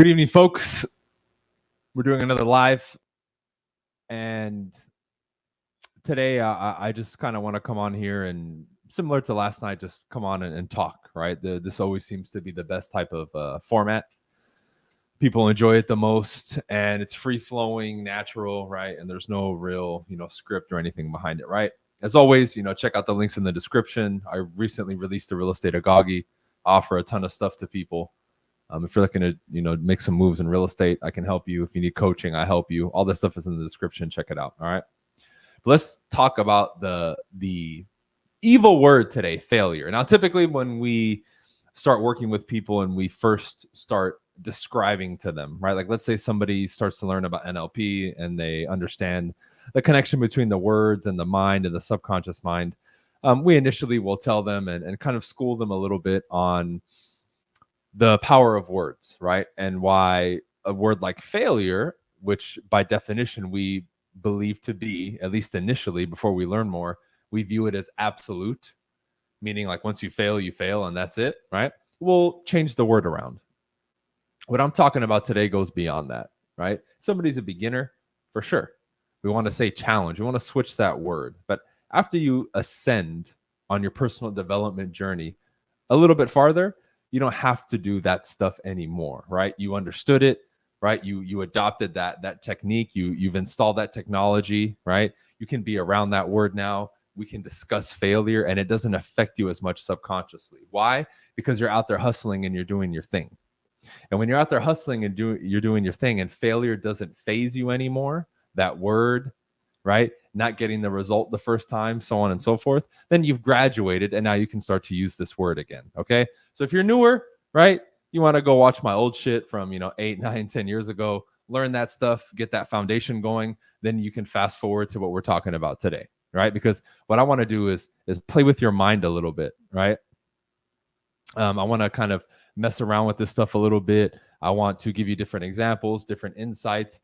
Good evening, folks. We're doing another live, and today I just kind of want to come on here and, similar to last night, just come on and talk, right? This always seems to be the best type of format. People enjoy it the most, and it's free-flowing, natural, right? And there's no real, script or anything behind it, right? As always, check out the links in the description. I recently released the Real Estate Agagi, offer a ton of stuff to people. If you're looking to, make some moves in real estate, I can help you. If you need coaching, I help you. All this stuff is in the description. Check it out. All right. But let's talk about the evil word today, failure. Now, typically when we start working with people and we first start describing to them, right? Like, let's say somebody starts to learn about NLP and they understand the connection between the words and the mind and the subconscious mind. We initially will tell them and kind of school them a little bit on the power of words, right? And why a word like failure, which by definition we believe to be, at least initially before we learn more, we view it as absolute, meaning like once you fail and that's it, right? We'll change the word around. What I'm talking about today goes beyond that, right? Somebody's a beginner, for sure. We want to say challenge. We want to switch that word. But after you ascend on your personal development journey a little bit farther, you don't have to do that stuff anymore, right? You understood it, right? You adopted that technique. You've installed that technology, right? You can be around that word now. We can discuss failure, and it doesn't affect you as much subconsciously. Why? Because you're out there hustling and you're doing your thing. And when you're out there hustling and you're doing your thing, and failure doesn't phase you anymore, that word, right? Not getting the result the first time, so on and so forth, then you've graduated and now you can start to use this word again. Okay. So if you're newer, right, you want to go watch my old shit from, 8, 9, 10 years ago, learn that stuff, get that foundation going. Then you can fast forward to what we're talking about today, right? Because what I want to do is play with your mind a little bit, right? I want to kind of mess around with this stuff a little bit. I want to give you different examples, different insights,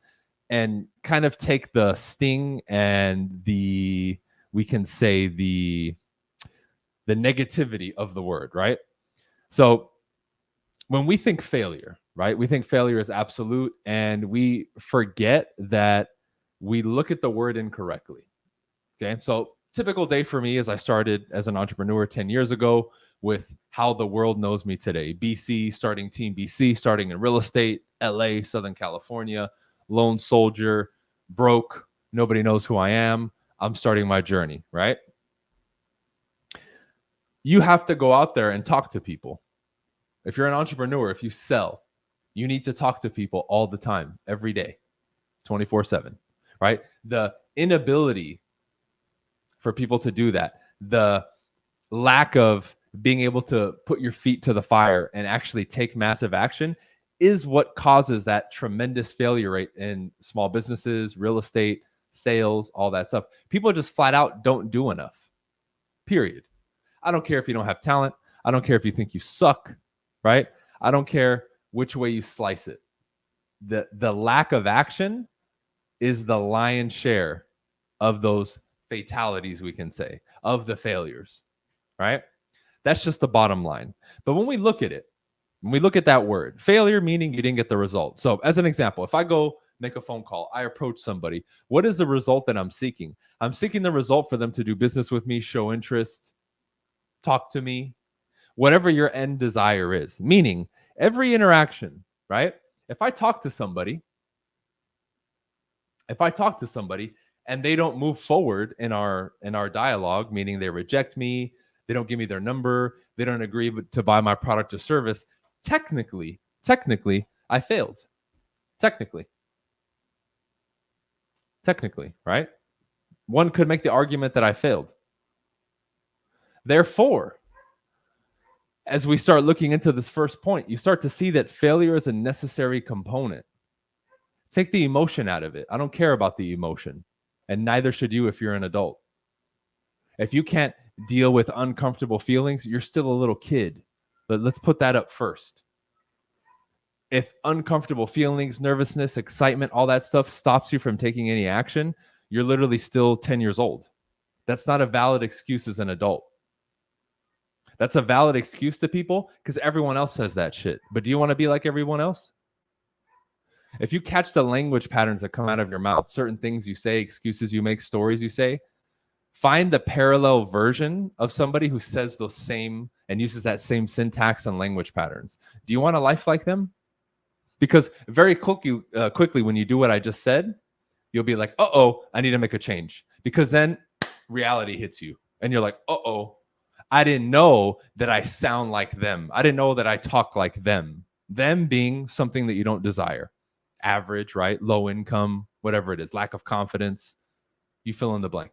and kind of take the sting and the negativity of the word, right? So when we think failure, right, we think failure is absolute, and we forget that we look at the word incorrectly. Okay. So typical day for me is I started as an entrepreneur 10 years ago with how the world knows me today. BC, starting Team BC, starting in real estate, LA, Southern California, lone soldier, broke, nobody knows who I am. I'm starting my journey, right? You have to go out there and talk to people. If you're an entrepreneur, if you sell, you need to talk to people all the time, every day, 24/7, right? The inability for people to do that, the lack of being able to put your feet to the fire and actually take massive action is what causes that tremendous failure rate in small businesses, real estate, sales, all that stuff. People just flat out don't do enough, period. I don't care if you don't have talent. I don't care if you think you suck, right? I don't care which way you slice it. The lack of action is the lion's share of those fatalities, we can say, of the failures, right? That's just the bottom line. But when we look at it, when we look at that word, failure meaning you didn't get the result. So as an example, if I go make a phone call, I approach somebody, what is the result that I'm seeking? I'm seeking the result for them to do business with me, show interest, talk to me, whatever your end desire is. Meaning every interaction, right? If I talk to somebody and they don't move forward in our dialogue, meaning they reject me, they don't give me their number, they don't agree to buy my product or service, technically, I failed. Technically, right? One could make the argument that I failed. Therefore, as we start looking into this first point, you start to see that failure is a necessary component. Take the emotion out of it. I don't care about the emotion, and neither should you if you're an adult. If you can't deal with uncomfortable feelings, you're still a little kid. But let's put that up first. If uncomfortable feelings, nervousness, excitement, all that stuff stops you from taking any action, you're literally still 10 years old. That's not a valid excuse as an adult. That's a valid excuse to people because everyone else says that shit. But do you want to be like everyone else? If you catch the language patterns that come out of your mouth, certain things you say, excuses you make, stories you say, find the parallel version of somebody who says those same and uses that same syntax and language patterns. Do you want a life like them? Because very quickly, when you do what I just said, you'll be like, uh-oh, I need to make a change. Because then reality hits you and you're like, uh-oh, I didn't know that I sound like them. I didn't know that I talk like them. Them being something that you don't desire. Average, right? Low income, whatever it is, lack of confidence. You fill in the blank.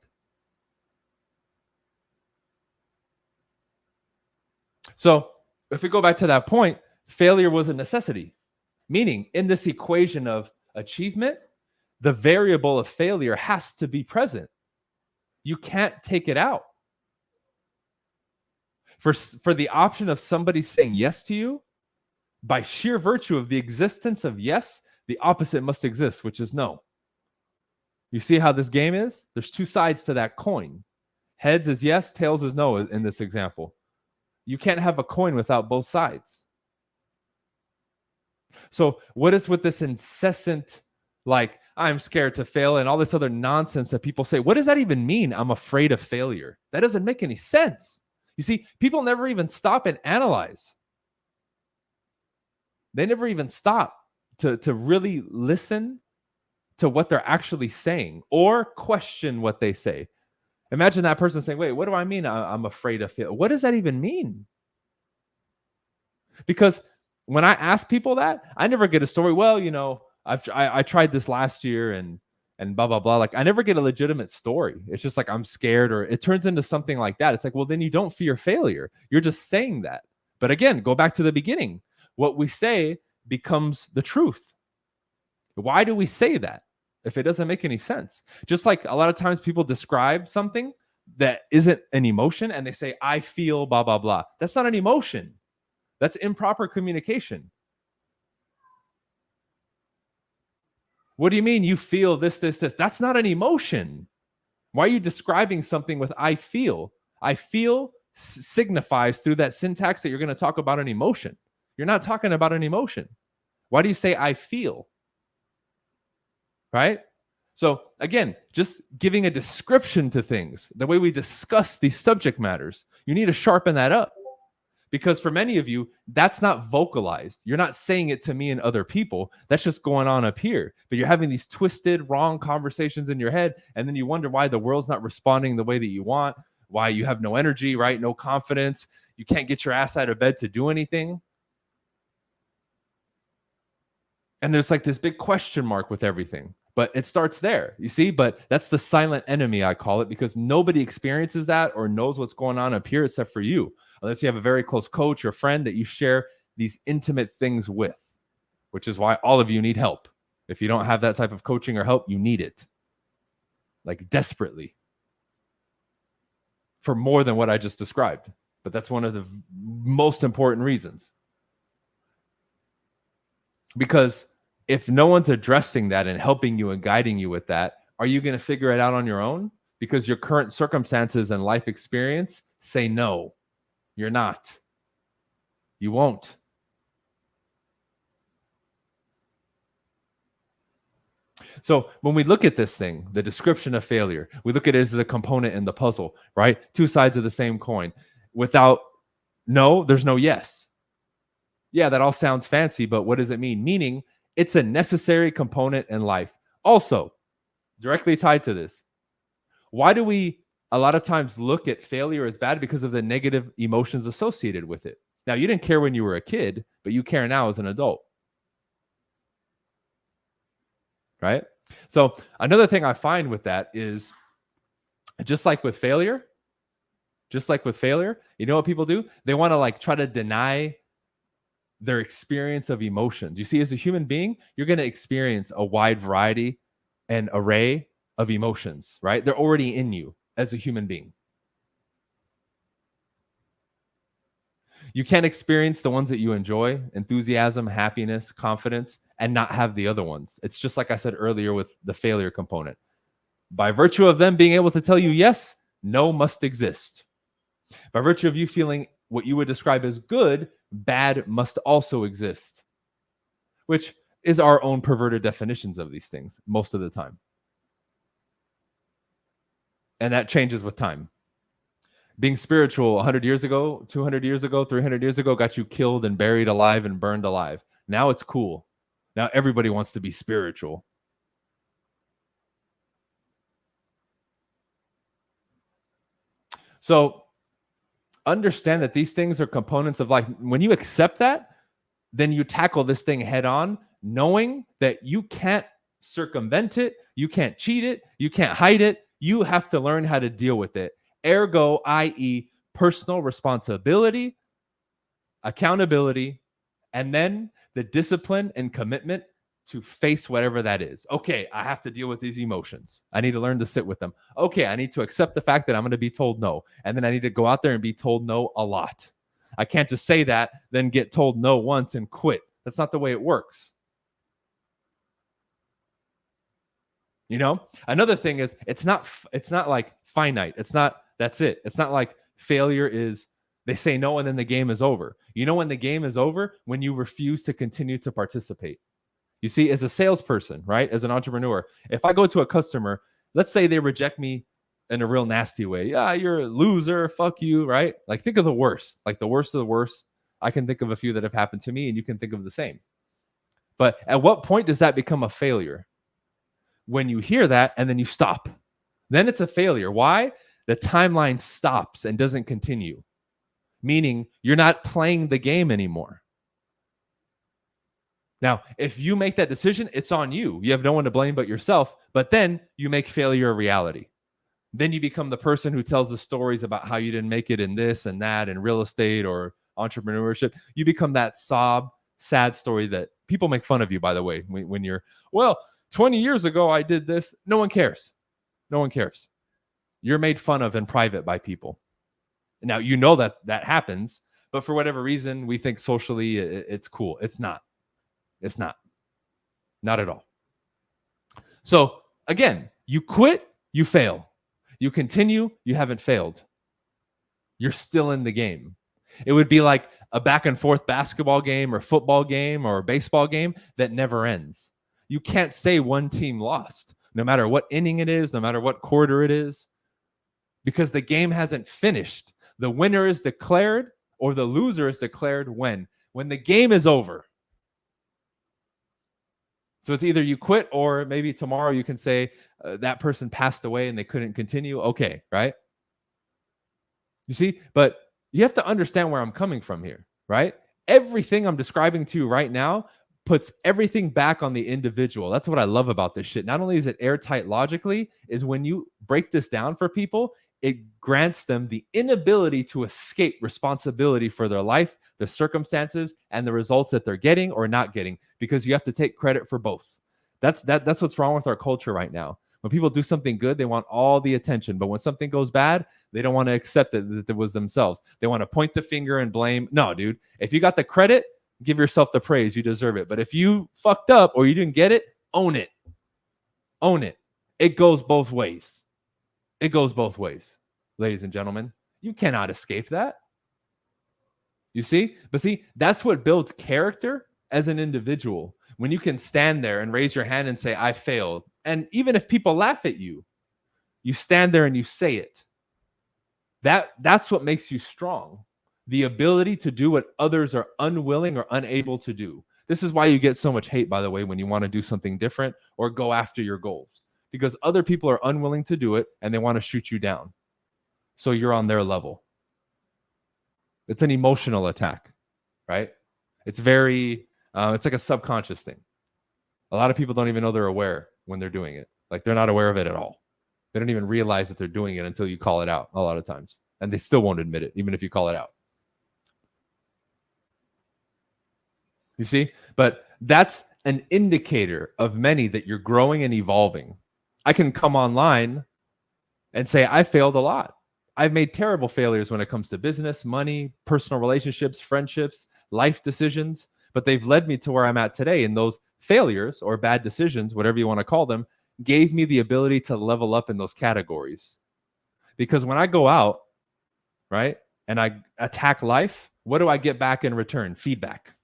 So if we go back to that point, failure was a necessity. Meaning, in this equation of achievement, the variable of failure has to be present. You can't take it out. For the option of somebody saying yes to you, by sheer virtue of the existence of yes, the opposite must exist, which is no. You see how this game is? There's two sides to that coin. Heads is yes, tails is no in this example. You can't have a coin without both sides. So what is with this incessant, like, I'm scared to fail and all this other nonsense that people say? What does that even mean? I'm afraid of failure. That doesn't make any sense. You see, people never even stop and analyze. They never even stop to really listen to what they're actually saying or question what they say. Imagine that person saying, wait, what do I mean I'm afraid of failure? What does that even mean? Because when I ask people that, I never get a story. Well, you know, I tried this last year and blah, blah, blah. Like, I never get a legitimate story. It's just like, I'm scared, or it turns into something like that. It's like, well, then you don't fear failure. You're just saying that. But again, go back to the beginning. What we say becomes the truth. Why do we say that if it doesn't make any sense? Just like a lot of times people describe something that isn't an emotion and they say, I feel blah, blah, blah. That's not an emotion. That's improper communication. What do you mean you feel this, this, this? That's not an emotion. Why are you describing something with I feel? I feel signifies through that syntax that you're going to talk about an emotion. You're not talking about an emotion. Why do you say I feel? Right? So again, just giving a description to things, the way we discuss these subject matters, you need to sharpen that up. Because for many of you, that's not vocalized. You're not saying it to me and other people. That's just going on up here. But you're having these twisted, wrong conversations in your head. And then you wonder why the world's not responding the way that you want, why you have no energy, right? No confidence. You can't get your ass out of bed to do anything. And there's like this big question mark with everything. But it starts there, you see? But that's the silent enemy, I call it, because nobody experiences that or knows what's going on up here except for you. Unless you have a very close coach or friend that you share these intimate things with, which is why all of you need help. If you don't have that type of coaching or help, you need it. Like desperately. For more than what I just described. But that's one of the most important reasons. Because if no one's addressing that and helping you and guiding you with that, are you going to figure it out on your own? Because your current circumstances and life experience say no, you're not. You won't. So when we look at this thing, the description of failure, we look at it as a component in the puzzle, right? Two sides of the same coin. Without no, there's no yes. Yeah, that all sounds fancy, but what does it mean? Meaning, it's a necessary component in life. Also, directly tied to this, why do we a lot of times look at failure as bad? Because of the negative emotions associated with it. Now, you didn't care when you were a kid, but you care now as an adult. Right? So another thing I find with that is, just like with failure, you know what people do? They want to like try to deny their experience of emotions. You see, as a human being, you're going to experience a wide variety and array of emotions, right? They're already in you as a human being. You can't experience the ones that you enjoy, enthusiasm, happiness, confidence, and not have the other ones. It's just like I said earlier with the failure component. By virtue of them being able to tell you yes, no must exist. By virtue of you feeling what you would describe as good, bad must also exist. Which is our own perverted definitions of these things most of the time. And that changes with time. Being spiritual 100 years ago, 200 years ago, 300 years ago got you killed and buried alive and burned alive. Now it's cool. Now everybody wants to be spiritual. So understand that these things are components of life. When you accept that, then you tackle this thing head on, knowing that you can't circumvent it, you can't cheat it, you can't hide it. You have to learn how to deal with it. Ergo, i.e., personal responsibility, accountability, and then the discipline and commitment to face whatever that is. Okay, I have to deal with these emotions. I need to learn to sit with them. Okay, I need to accept the fact that I'm going to be told no. And then I need to go out there and be told no a lot. I can't just say that, then get told no once and quit. That's not the way it works. You know, another thing is it's not like finite. It's not, that's it. It's not like failure is they say no and then the game is over. You know when the game is over? When you refuse to continue to participate. You see, as a salesperson, right? As an entrepreneur, if I go to a customer, let's say they reject me in a real nasty way. Yeah, you're a loser. Fuck you, right? Like think of the worst, like the worst of the worst. I can think of a few that have happened to me and you can think of the same. But at what point does that become a failure? When you hear that and then you stop, then it's a failure. Why? The timeline stops and doesn't continue, meaning you're not playing the game anymore. Now, if you make that decision, it's on you. You have no one to blame but yourself, but then you make failure a reality. Then you become the person who tells the stories about how you didn't make it in this and that in real estate or entrepreneurship. You become that sad story that people make fun of you, by the way, when you're, well, 20 years ago, I did this. No one cares. No one cares. You're made fun of in private by people. Now, you know that happens, but for whatever reason, we think socially it's cool. It's not. It's not. Not at all. So again, you quit, you fail. You continue, you haven't failed. You're still in the game. It would be like a back and forth basketball game or football game or baseball game that never ends. You can't say one team lost, no matter what inning it is, no matter what quarter it is, because the game hasn't finished. The winner is declared or the loser is declared when the game is over. So it's either you quit or maybe tomorrow you can say that person passed away and they couldn't continue. Okay, right? You see, but you have to understand where I'm coming from here, right? Everything I'm describing to you right now puts everything back on the individual. That's what I love about this shit. Not only is it airtight logically, is when you break this down for people, it grants them the inability to escape responsibility for their life, the circumstances, and the results that they're getting or not getting, because you have to take credit for both. That's what's wrong with our culture right now. When people do something good, they want all the attention. But when something goes bad, they don't want to accept that it was themselves. They want to point the finger and blame. No, dude. If you got the credit, give yourself the praise. You deserve it. But if you fucked up or you didn't get it, own it. Own it. It goes both ways. It goes both ways, ladies and gentlemen. You cannot escape that. You see? But see, that's what builds character as an individual. When you can stand there and raise your hand and say, I failed. And even if people laugh at you, you stand there and you say it. That's what makes you strong. The ability to do what others are unwilling or unable to do. This is why you get so much hate, by the way, when you want to do something different or go after your goals. Because other people are unwilling to do it and they want to shoot you down. So you're on their level. It's an emotional attack, right? It's very, it's like a subconscious thing. A lot of people don't even know they're aware when they're doing it. Like they're not aware of it at all. They don't even realize that they're doing it until you call it out a lot of times. And they still won't admit it, even if you call it out. You see? But that's an indicator of many that you're growing and evolving. I can come online and say, I failed a lot. I've made terrible failures when it comes to business, money, personal relationships, friendships, life decisions, but they've led me to where I'm at today. And those failures or bad decisions, whatever you want to call them, gave me the ability to level up in those categories. Because when I go out, right, and I attack life, what do I get back in return? Feedback.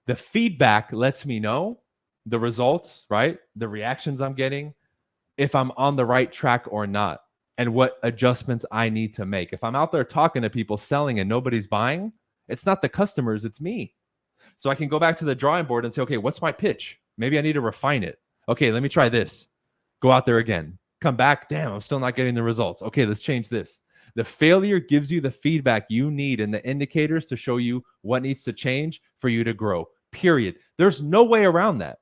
The feedback lets me know the results, right? The reactions I'm getting, if I'm on the right track or not, and what adjustments I need to make. If I'm out there talking to people selling and nobody's buying, it's not the customers, it's me. So I can go back to the drawing board and say, okay, what's my pitch? Maybe I need to refine it. Okay, let me try this. Go out there again. Come back. Damn, I'm still not getting the results. Okay, let's change this. The failure gives you the feedback you need and the indicators to show you what needs to change for you to grow. Period. There's no way around that.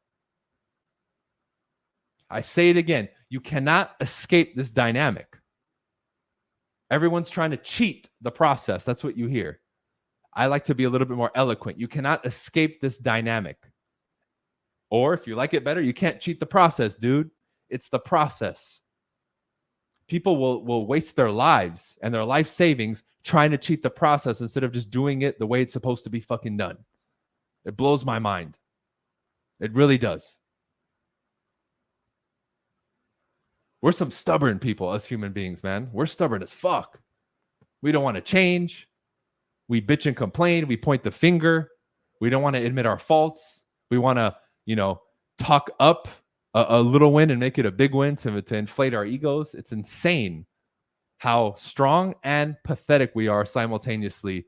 I say it again. You cannot escape this dynamic. Everyone's trying to cheat the process. That's what you hear. I like to be a little bit more eloquent. You cannot escape this dynamic. Or if you like it better, you can't cheat the process, dude. It's the process. People will waste their lives and their life savings trying to cheat the process instead of just doing it the way it's supposed to be fucking done. It blows my mind. It really does. We're some stubborn people as human beings, man. We're stubborn as fuck. We don't want to change. We bitch and complain. We point the finger. We don't want to admit our faults. We want to, talk up a little win and make it a big win to inflate our egos. It's insane how strong and pathetic we are simultaneously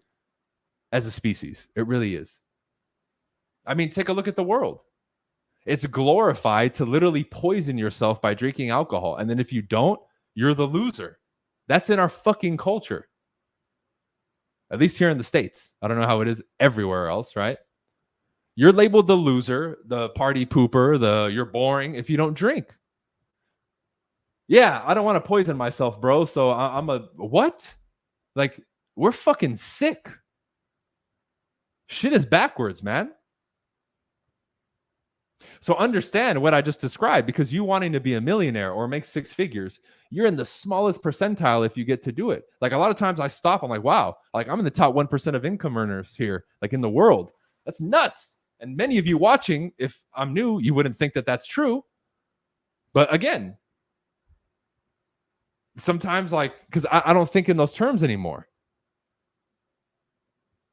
as a species. It really is. I mean, take a look at the world. It's glorified to literally poison yourself by drinking alcohol. And then if you don't, you're the loser. That's in our fucking culture. At least here in the States. I don't know how it is everywhere else, right? You're labeled the loser, the party pooper, you're boring if you don't drink. Yeah, I don't want to poison myself, bro. So I'm a what? Like, we're fucking sick. Shit is backwards, man. So understand what I just described, because you wanting to be a millionaire or make six figures, you're in the smallest percentile if you get to do it. Like a lot of times I stop, I'm like, wow, like I'm in the top 1% of income earners here, like in the world. That's nuts. And many of you watching, if I'm new, you wouldn't think that that's true. But again, sometimes because I don't think in those terms anymore.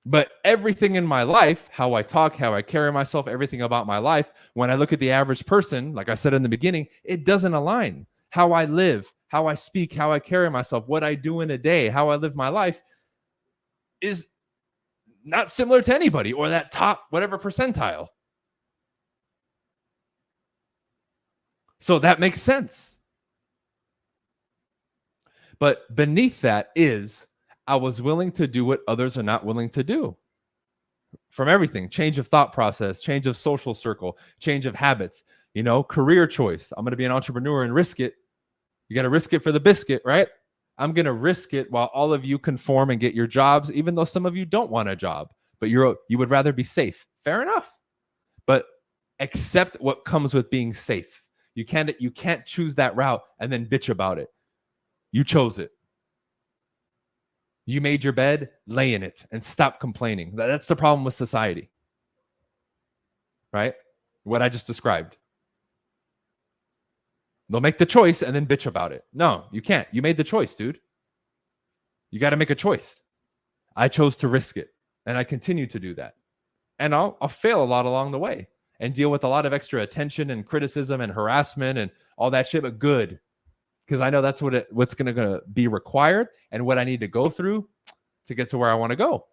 But everything in my life, how I talk, how I carry myself, everything about my life, when I look at the average person, like I said in the beginning, it doesn't align. How I live, how I speak, how I carry myself, what I do in a day, how I live my life is not similar to anybody or that top whatever percentile. So that makes sense. But beneath that is, I was willing to do what others are not willing to do. From everything, change of thought process, change of social circle, change of habits, career choice. I'm going to be an entrepreneur and risk it. You got to risk it for the biscuit, right? I'm going to risk it while all of you conform and get your jobs, even though some of you don't want a job, but you would rather be safe. Fair enough. But accept what comes with being safe. You can't choose that route and then bitch about it. You chose it. You made your bed, lay in it, and stop complaining. That's the problem with society, right? What I just described. They'll make the choice and then bitch about it. No, you can't. You made the choice, dude. You got to make a choice. I chose to risk it, and I continue to do that. And I'll fail a lot along the way and deal with a lot of extra attention and criticism and harassment and all that shit, but good. Because I know that's what's going to be required and what I need to go through to get to where I want to go.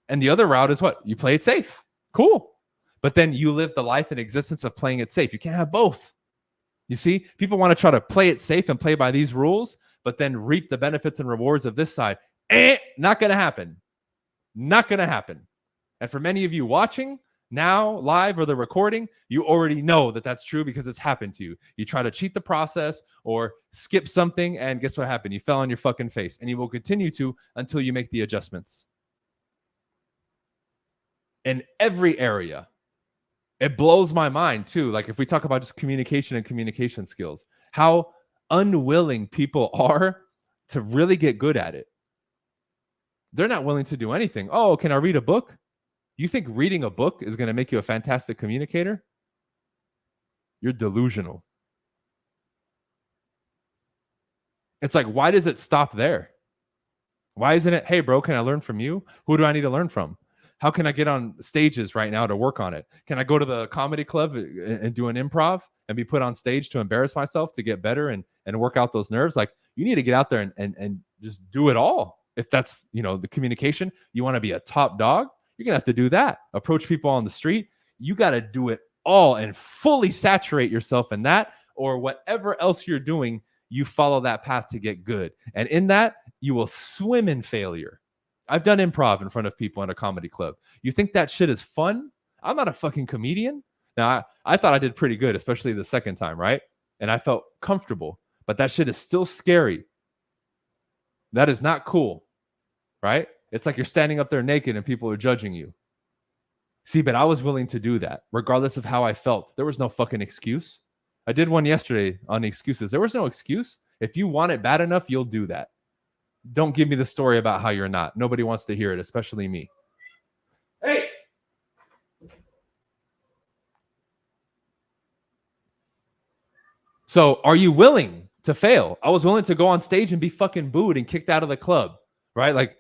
And the other route is what? You play it safe. Cool. But then you live the life and existence of playing it safe. You can't have both. You see, people want to try to play it safe and play by these rules, but then reap the benefits and rewards of this side. Not going to happen. Not going to happen. And for many of you watching now, live or the recording, you already know that that's true because it's happened to you. You try to cheat the process or skip something, and guess what happened? You fell on your fucking face, and you will continue to until you make the adjustments. In every area. It blows my mind too. Like if we talk about just communication and communication skills, how unwilling people are to really get good at it. They're not willing to do anything. Oh, can I read a book? You think reading a book is going to make you a fantastic communicator? You're delusional. It's like, why does it stop there? Why isn't it, hey, bro, can I learn from you? Who do I need to learn from? How can I get on stages right now to work on it? Can I go to the comedy club and do an improv and be put on stage to embarrass myself to get better and work out those nerves? Like, you need to get out there and just do it all. If that's, the communication, you want to be a top dog, you're going to have to do that. Approach people on the street. You got to do it all and fully saturate yourself in that, or whatever else you're doing, you follow that path to get good. And in that, you will swim in failure. I've done improv in front of people in a comedy club. You think that shit is fun? I'm not a fucking comedian. Now, I thought I did pretty good, especially the second time, right? And I felt comfortable, but that shit is still scary. That is not cool, right? It's like you're standing up there naked and people are judging you. See, but I was willing to do that, regardless of how I felt. There was no fucking excuse. I did one yesterday on excuses. There was no excuse. If you want it bad enough, you'll do that. Don't give me the story about how you're not. Nobody wants to hear it, especially me. Hey! So are you willing to fail? I was willing to go on stage and be fucking booed and kicked out of the club, right? Like,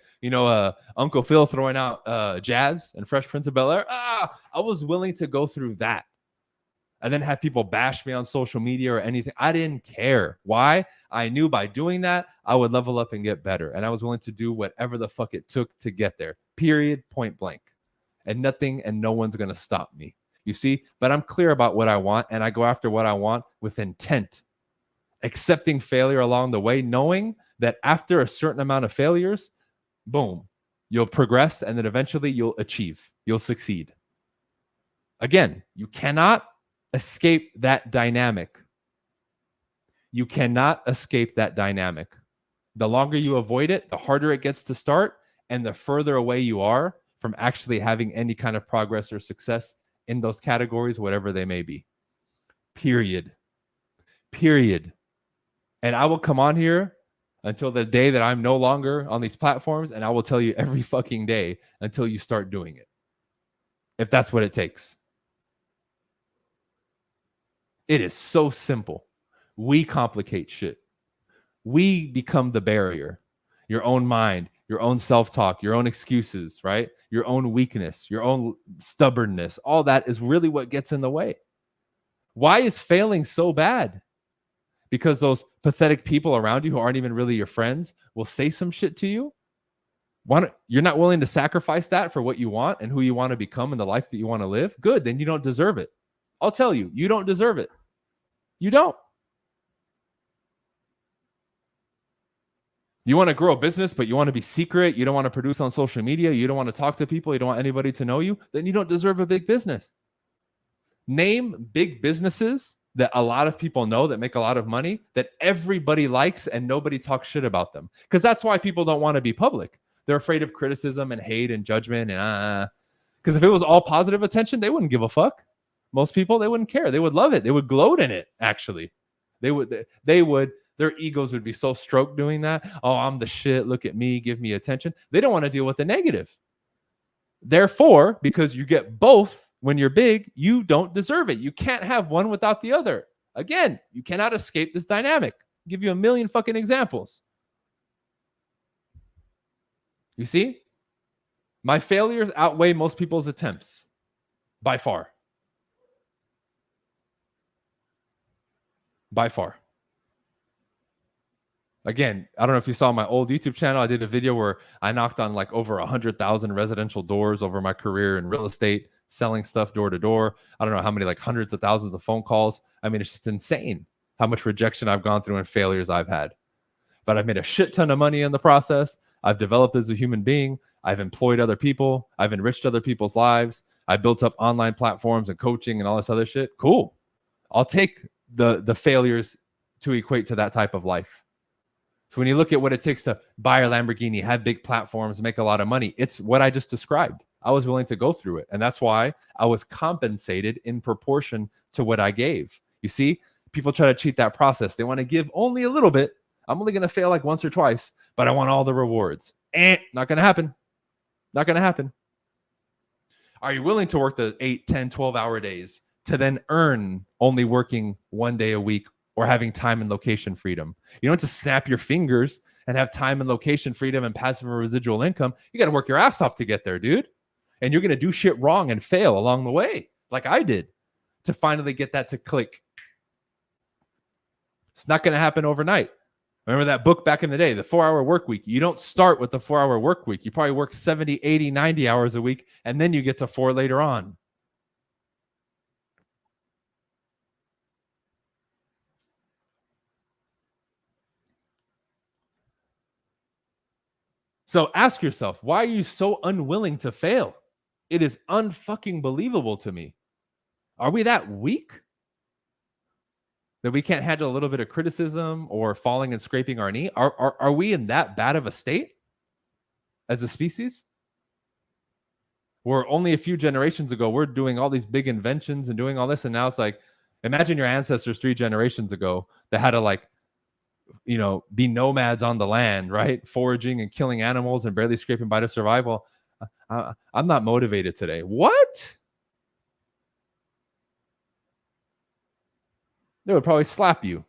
Uncle Phil throwing out Jazz and Fresh Prince of Bel-Air. I was willing to go through that and then have people bash me on social media or anything. I didn't care. Why? I knew by doing that, I would level up and get better. And I was willing to do whatever the fuck it took to get there. Period, point blank. And nothing and no one's going to stop me. You see? But I'm clear about what I want, and I go after what I want with intent. Accepting failure along the way, knowing that after a certain amount of failures, boom, you'll progress, and then eventually you'll achieve. You'll succeed. Again, you cannot escape that dynamic. You cannot escape that dynamic. The longer you avoid it, the harder it gets to start, and the further away you are from actually having any kind of progress or success in those categories, whatever they may be. Period. And I will come on here until the day that I'm no longer on these platforms, and I will tell you every fucking day until you start doing it. If that's what it takes. It is so simple. We complicate shit. We become the barrier. Your own mind, your own self-talk, your own excuses, right? Your own weakness, your own stubbornness. All that is really what gets in the way. Why is failing so bad? Because those pathetic people around you who aren't even really your friends will say some shit to you. You're not willing to sacrifice that for what you want and who you want to become and the life that you want to live? Good, then you don't deserve it. I'll tell you, you don't deserve it. You don't. You want to grow a business, but you want to be secret. You don't want to produce on social media. You don't want to talk to people. You don't want anybody to know you. Then you don't deserve a big business. Name big businesses that a lot of people know that make a lot of money, that everybody likes and nobody talks shit about them. Because that's why people don't want to be public. They're afraid of criticism and hate and judgment. And because if it was all positive attention, they wouldn't give a fuck. Most people, they wouldn't care. They would love it. They would gloat in it, actually. They would. Their egos would be so stroked doing that. Oh, I'm the shit. Look at me. Give me attention. They don't want to deal with the negative. Therefore, because you get both when you're big, you don't deserve it. You can't have one without the other. Again, you cannot escape this dynamic. I'll give you a million fucking examples. You see? My failures outweigh most people's attempts. By far. By far. Again, I don't know if you saw my old YouTube channel. I did a video where I knocked on like over 100,000 residential doors over my career in real estate, selling stuff door to door. I don't know how many, like hundreds of thousands of phone calls. I mean, it's just insane how much rejection I've gone through and failures I've had. But I've made a shit ton of money in the process. I've developed as a human being. I've employed other people. I've enriched other people's lives. I built up online platforms and coaching and all this other shit. Cool. I'll take the failures to equate to that type of life. So when you look at what it takes to buy a Lamborghini, have big platforms, make a lot of money, it's what I just described. I was willing to go through it. And that's why I was compensated in proportion to what I gave. You see, people try to cheat that process. They want to give only a little bit. I'm only going to fail like once or twice, but I want all the rewards. Not going to happen. Not going to happen. Are you willing to work the 8, 10, 12-hour days to then earn only working one day a week or having time and location freedom? You don't just snap your fingers and have time and location freedom and passive and residual income. You got to work your ass off to get there, dude. And you're going to do shit wrong and fail along the way, like I did, to finally get that to click. It's not going to happen overnight. Remember that book back in the day, The 4-Hour Work Week? You don't start with the 4-hour work week. You probably work 70, 80, 90 hours a week, and then you get to 4 later on. So ask yourself, why are you so unwilling to fail? It is unfucking believable to me. Are we that weak that we can't handle a little bit of criticism or falling and scraping our knee? Are we in that bad of a state as a species? Where only a few generations ago, we're doing all these big inventions and doing all this. And now it's like, imagine your ancestors 3 generations ago that had to like, you know, be nomads on the land, right? Foraging and killing animals and barely scraping by to survival. I'm not motivated today. What? They would probably slap you.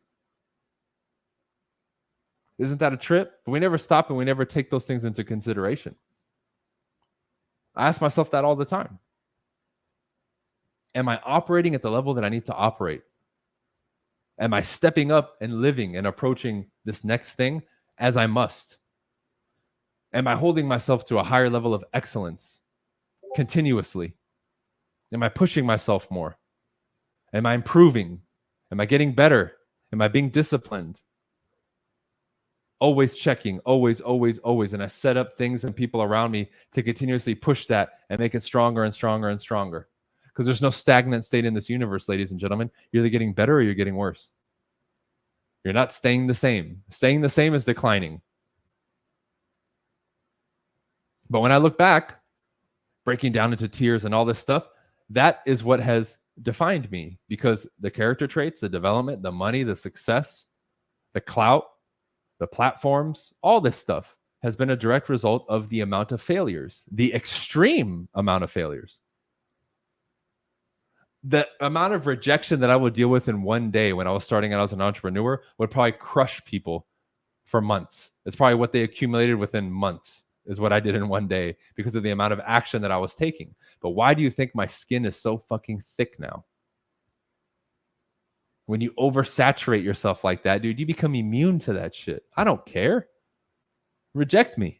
Isn't that a trip? But we never stop and we never take those things into consideration. I ask myself that all the time. Am I operating at the level that I need to operate? Am I stepping up and living and approaching this next thing as I must? Am I holding myself to a higher level of excellence continuously? Am I pushing myself more? Am I improving? Am I getting better? Am I being disciplined? Always checking, always. And I set up things and people around me to continuously push that and make it stronger and stronger and stronger. Because there's no stagnant state in this universe, ladies and gentlemen. You're either getting better or you're getting worse. You're not staying the same. Staying the same is declining. But when I look back, breaking down into tiers and all this stuff, that is what has defined me, because the character traits, the development, the money, the success, the clout, the platforms, all this stuff has been a direct result of the amount of failures, the extreme amount of failures. The amount of rejection that I would deal with in one day when I was starting out as an entrepreneur would probably crush people for months. It's probably what they accumulated within months is what I did in one day because of the amount of action that I was taking. But why do you think my skin is so fucking thick now? When you oversaturate yourself like that, dude, you become immune to that shit. I don't care. Reject me. I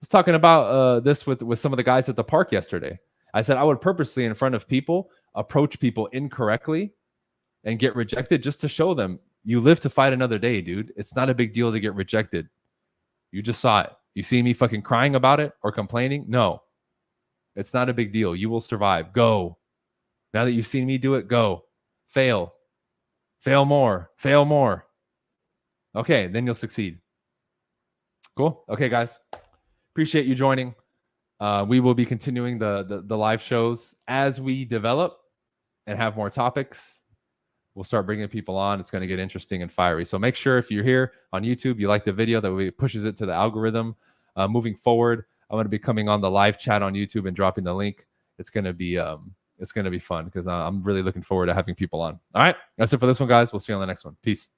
was talking about this with some of the guys at the park yesterday. I said I would purposely, in front of people, approach people incorrectly and get rejected just to show them you live to fight another day, dude. It's not a big deal to get rejected. You just saw it. You see me fucking crying about it or complaining? No. It's not a big deal. You will survive. Go. Now that you've seen me do it, go. Fail. Fail more. Fail more. Okay, then you'll succeed. Cool. Okay, guys. Appreciate you joining. We will be continuing the live shows as we develop and have more topics. We'll start bringing people on. It's going to get interesting and fiery. So make sure if you're here on YouTube, you like the video, that way it pushes it to the algorithm. Moving forward, I'm going to be coming on the live chat on YouTube and dropping the link. It's going to be fun because I'm really looking forward to having people on. All right, that's it for this one, guys. We'll see you on the next one. Peace.